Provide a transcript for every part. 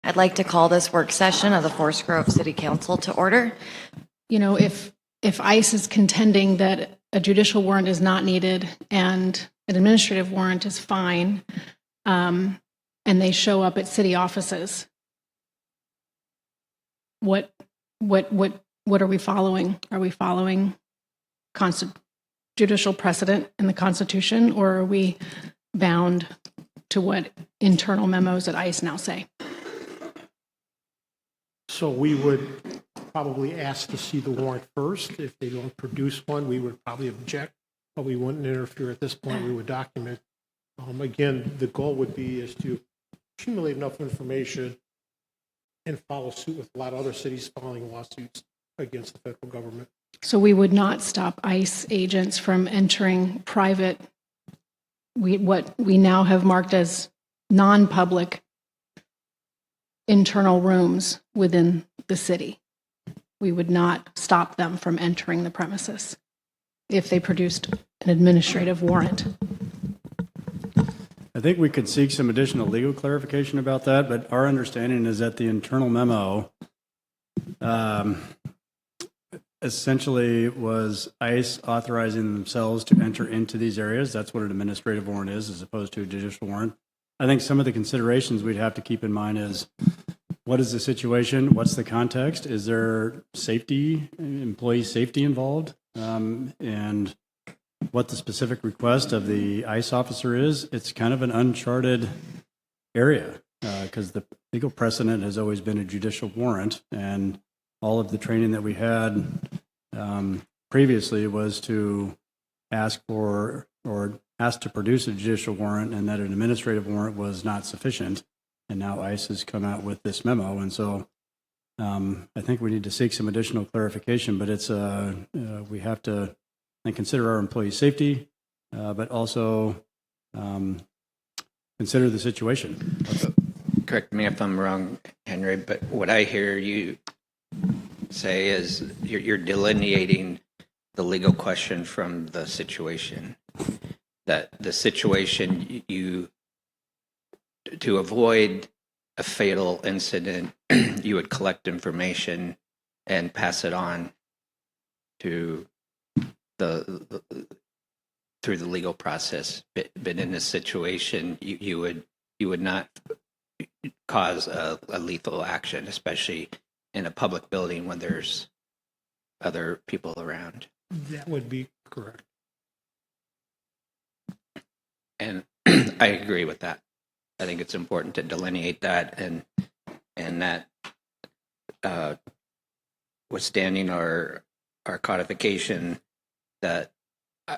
I'd like to call this work session of the Forest Grove City Council to order. You know, if ICE is contending that a judicial warrant is not needed and an administrative warrant is fine, and they show up at city offices, what are we following? Are we following judicial precedent in the Constitution, or are we bound to what internal memos at ICE now say? So we would probably ask to see the warrant first. If they don't produce one, we would probably object, but we wouldn't interfere at this point. We would document. Again, the goal would be is to accumulate enough information and follow suit with a lot of other cities filing lawsuits against the federal government. So we would not stop ICE agents from entering private, what we now have marked as non-public internal rooms within the city. We would not stop them from entering the premises if they produced an administrative warrant. I think we could seek some additional legal clarification about that, but our understanding is that the internal memo essentially was ICE authorizing themselves to enter into these areas. That's what an administrative warrant is, as opposed to a judicial warrant. I think some of the considerations we'd have to keep in mind is, what is the situation? What's the context? Is there safety, employee safety involved? And what the specific request of the ICE officer is. It's kind of an uncharted area because the legal precedent has always been a judicial warrant, and all of the training that we had previously was to ask for or ask to produce a judicial warrant, and that an administrative warrant was not sufficient. And now ICE has come out with this memo, and so I think we need to seek some additional clarification. But it's we have to consider our employee safety, but also consider the situation. Correct me if I'm wrong, Henry, but what I hear you say is you're delineating the legal question from the situation. That the situation, to avoid a fatal incident, you would collect information and pass it on to through the legal process. But in this situation, you would not cause a lethal action, especially in a public building when there's other people around. That would be correct. And I agree with that. I think it's important to delineate that, and that withstanding our codification, that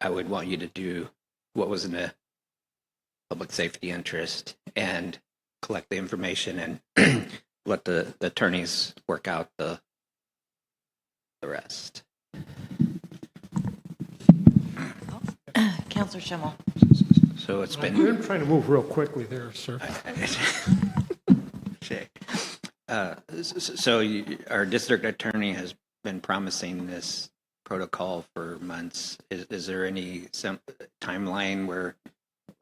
I would want you to do what was in the public safety interest and collect the information and let the attorneys work out the rest. Councilor Schimmel. So it's You're been trying to move real quickly there, sir. Our district attorney has been promising this protocol for months. Is there any timeline where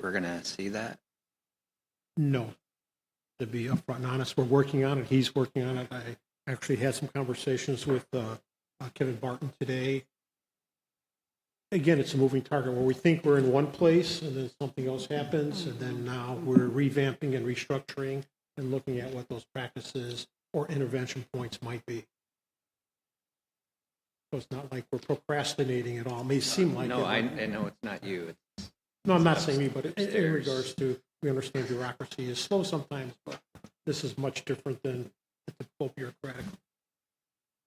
we're going to see that? No. To be upfront and honest, we're working on it. He's working on it. I actually had some conversations with Kevin Barton today. Again, it's a moving target where we think we're in one place and then something else happens, and then now we're revamping and restructuring and looking at what those practices or intervention points might be. So it's not like we're procrastinating at all. It may seem like No, it. I know it's not you. No, I'm not saying me, but in regards to, we understand bureaucracy is slow sometimes, but this is much different than the typical bureaucratic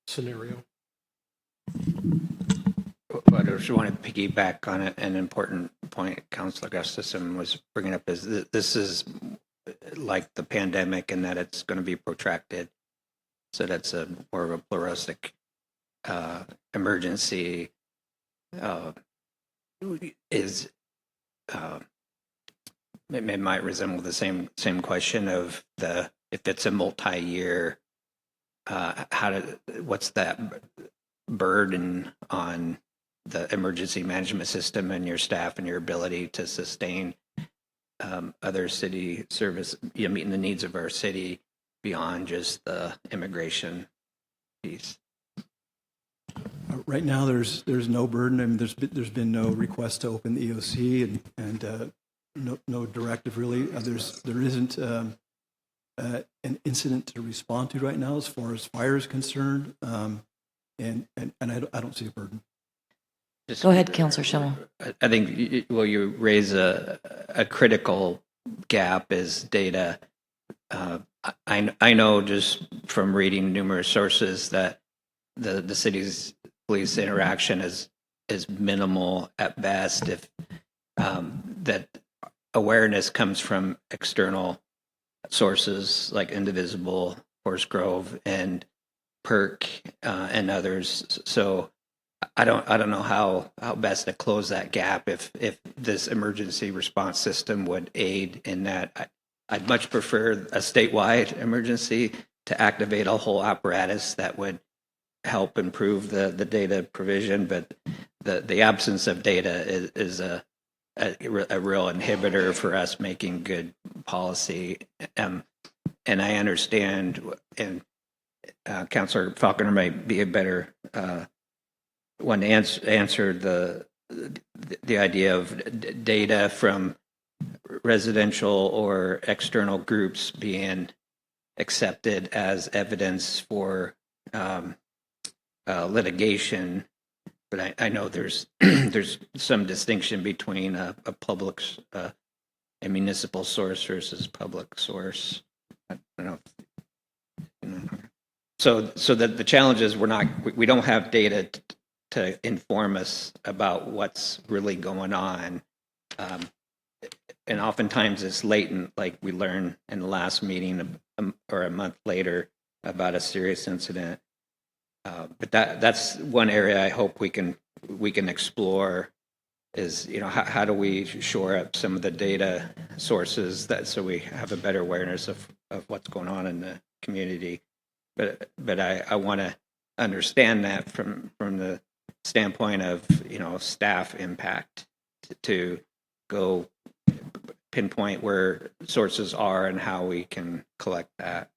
scenario. But I just want to piggyback on an important point Councilor Gustafson was bringing up, is that this is like the pandemic in that it's going to be protracted. So that's more of a pluralistic emergency. It might resemble the same question of if it's a multi-year, what's that burden on the emergency management system and your staff and your ability to sustain other city service, meeting the needs of our city beyond just the immigration piece? Right now, there's no burden. I mean, there's been no request to open the EOC and no directive really. There isn't an incident to respond to right now as far as fire is concerned, and I don't see a burden. Just- Go ahead, Counselor Schimmel. I think you raise a critical gap is data. I know just from reading numerous sources that the city's police interaction is minimal at best. If that awareness comes from external sources like Indivisible, Forest Grove, and PERC, and others. So I don't know how best to close that gap if this emergency response system would aid in that. I'd much prefer a statewide emergency to activate a whole apparatus that would help improve the data provision, but the absence of data is a real inhibitor for us making good policy. And I understand, and Councilor Falconer might be a better one to answer the idea of data from residential or external groups being accepted as evidence for litigation. But I know there's there's some distinction between a public, a municipal source versus public source. I don't know. So the challenge is we don't have data to inform us about what's really going on. And oftentimes it's latent, like we learned in the last meeting or a month later about a serious incident. But that's one area I hope we can explore is, how do we shore up some of the data sources so we have a better awareness of what's going on in the community. But I want to understand that from the standpoint of staff impact to go pinpoint where sources are and how we can collect that.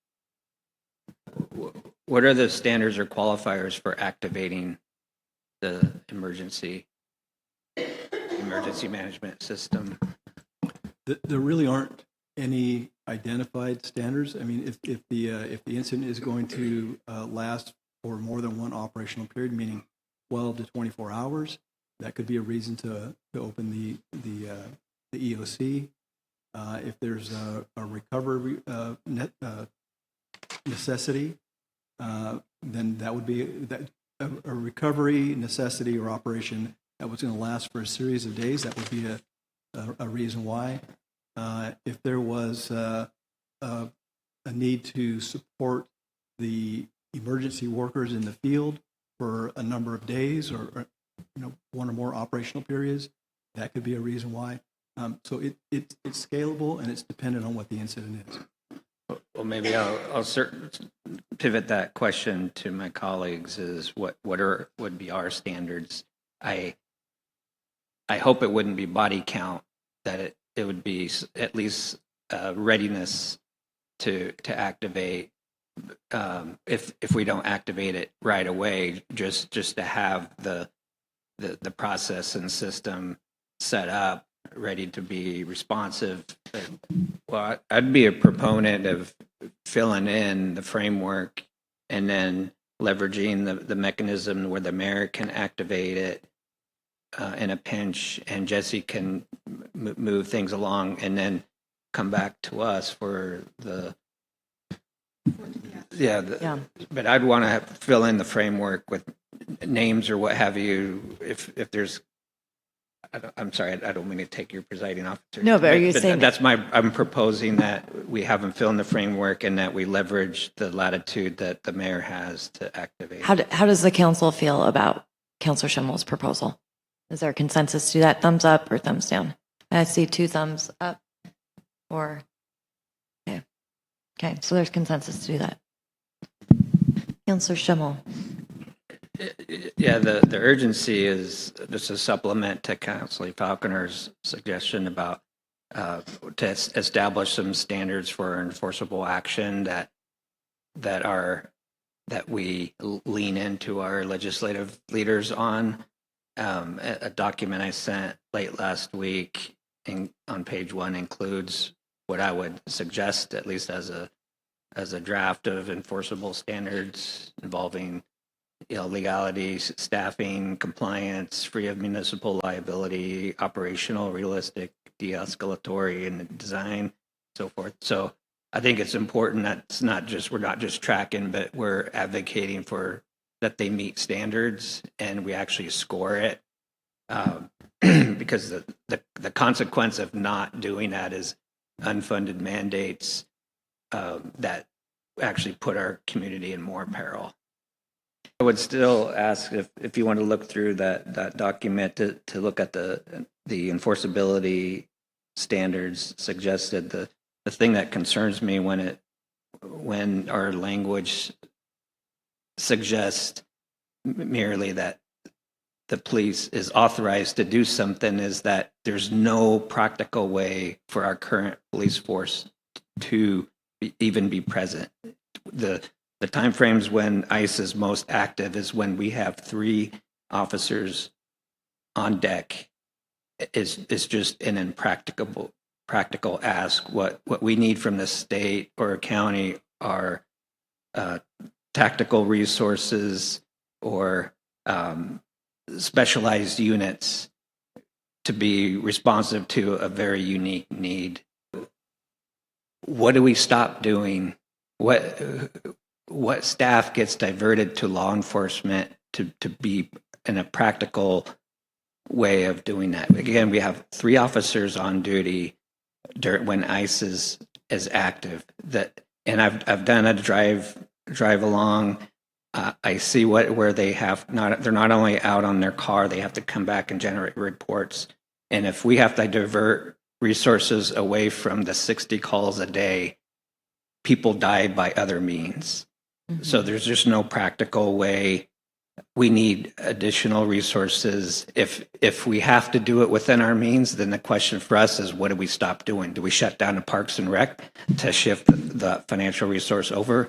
What are the standards or qualifiers for activating the emergency management system? There really aren't any identified standards. I mean, if the incident is going to last for more than one operational period, meaning 12 to 24 hours, that could be a reason to open the EOC. If there's a recovery necessity, then that would be a recovery necessity or operation that was going to last for a series of days. That would be a reason why. If there was a need to support the emergency workers in the field for a number of days or one or more operational periods, that could be a reason why. So it's scalable and it's dependent on what the incident is. Well, maybe I'll pivot that question to my colleagues. Is what would be our standards? I hope it wouldn't be body count. That it would be at least readiness to activate. If we don't activate it right away, just to have the process and system set up, ready to be responsive. Well, I'd be a proponent of filling in the framework and then leveraging the mechanism where the mayor can activate it in a pinch, and Jesse can move things along, and then come back to us for the. Yeah. But I'd want to fill in the framework with names or what have you. If there's, I'm sorry, I don't mean to take your presiding officer. No, but are you saying I'm proposing that we have them fill in the framework and that we leverage the latitude that the mayor has to activate. How does the council feel about Councilor Schimmel's proposal? Is there a consensus to do that? Thumbs up or thumbs down? I see 2 thumbs up. Or okay, so there's consensus to do that. Councilor Schimmel. Yeah, the urgency is just a supplement to Councilor Falconer's suggestion about to establish some standards for enforceable action that that we lean into our legislative leaders on. A document I sent late last week on page 1 includes what I would suggest, at least as a draft of enforceable standards involving legalities, staffing, compliance, free of municipal liability, operational, realistic, de-escalatory, and design, so forth. So I think it's important that we're not just tracking, but we're advocating for that they meet standards and we actually score it. Because the consequence of not doing that is unfunded mandates that actually put our community in more peril. I would still ask if you want to look through that document to look at the enforceability standards suggested. The thing that concerns me when our language suggests merely that the police is authorized to do something is that there's no practical way for our current police force to even be present. The timeframes when ICE is most active is when we have 3 officers on deck. It's just an impractical practical ask. What we need from the state or county are tactical resources or specialized units to be responsive to a very unique need. What do we stop doing? What staff gets diverted to law enforcement to be in a practical way of doing that? Again, we have 3 officers on duty when ICE is active. And I've done a drive along. I see where they have they're not only out on their car, they have to come back and generate reports. And if we have to divert resources away from the 60 calls a day, people die by other means. Mm-hmm. So there's just no practical way. We need additional resources. If we have to do it within our means, then the question for us is, what do we stop doing? Do we shut down the Parks and Rec to shift the financial resource over?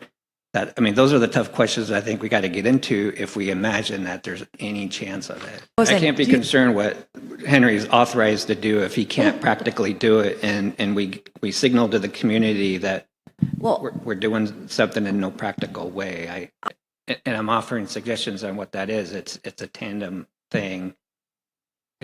Those are the tough questions I think we got to get into if we imagine that there's any chance of it. I can't be concerned what Henry's authorized to do if he can't practically do it, and we signal to the community that we're doing something in no practical way. And I'm offering suggestions on what that is. It's a tandem thing.